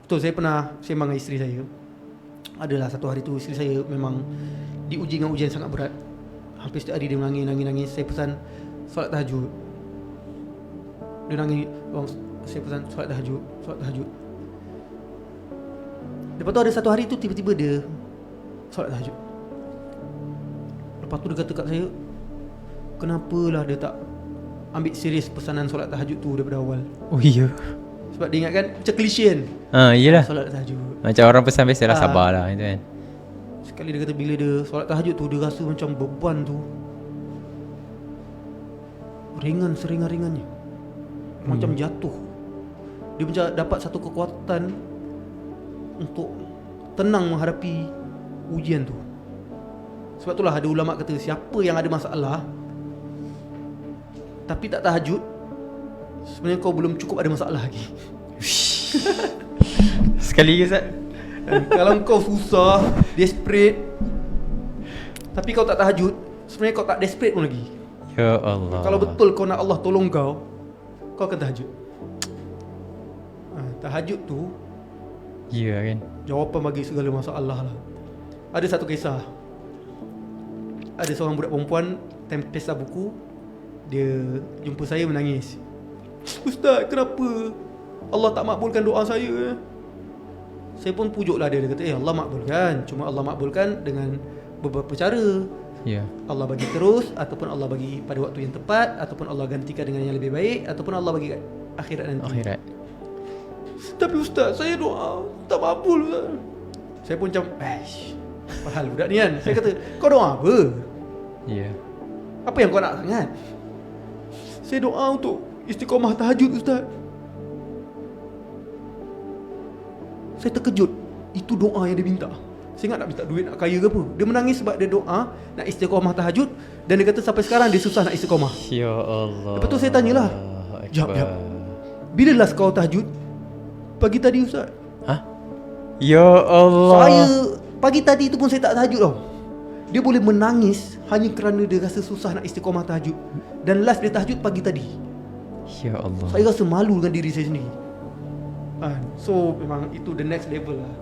Betul, saya pernah sembang dengan isteri saya. Adalah satu hari tu isteri saya memang diuji dengan ujian sangat berat. Hampir setiap hari dia menangis. Saya pesan solat tahajud. Dia nangis, bang, saya pesan solat tahajud. Lepas tu ada satu hari tu tiba-tiba dia solat tahajud. Lepas tu dia kata kat saya, kenapalah dia tak ambil serius pesanan solat tahajud tu daripada awal. Oh iya. Sebab dia ingat kan macam klise kan, Iyalah. solat tahajud. Macam orang pesan biasalah, sabarlah itu kan. Sekali dia kata bila dia solat tahajud tu, dia rasa macam beban tu ringan seringan-ringannya, macam jatuh. Dia macam dapat satu kekuatan untuk tenang menghadapi ujian tu. Sebab itulah ada ulama kata, siapa yang ada masalah tapi tak tahajud, sebenarnya kau belum cukup ada masalah lagi. Sekali ke Ustaz? Kalau kau susah, desperate, tapi kau tak tahajud, sebenarnya kau tak desperate pun lagi. Ya Allah. Kalau betul kau nak Allah tolong kau, kau akan tahajud. Tahajud tu Ya kan. jawapan bagi segala masalah lah. Ada satu kisah. Ada seorang budak perempuan time pesta buku, dia jumpa saya menangis. Ustaz, kenapa Allah tak makbulkan doa saya? Saya pun pujuklah dia. Dia kata, Allah makbulkan. Cuma Allah makbulkan dengan beberapa cara. Ya. Allah bagi terus, ataupun Allah bagi pada waktu yang tepat, ataupun Allah gantikan dengan yang lebih baik, ataupun Allah bagi akhirat nanti. Akhirat. Tapi Ustaz, saya doa tak makbul Ustaz. Saya pun macam, padahal budak ni kan. Saya kata, kau doa apa? Ya. Apa yang kau nak sangat? Saya doa untuk istiqamah tahajud Ustaz. Saya terkejut. Itu doa yang dia minta. Saya ingat nak minta duit, nak kaya ke apa. Dia menangis sebab dia doa nak istiqamah tahajud. Dan dia kata sampai sekarang dia susah nak istiqamah. Ya Allah. Lepas tu saya tanyalah, jap, bila last kau tahajud? Pagi tadi Ustaz. Ya Allah. Saya pagi tadi tu pun saya tak tahajud tau. Dia boleh menangis hanya kerana dia rasa susah nak istiqamah tahajud. Dan last dia tahajud pagi tadi. Ya Allah. Saya rasa malu dengan diri saya sendiri. So memang itu the next level lah.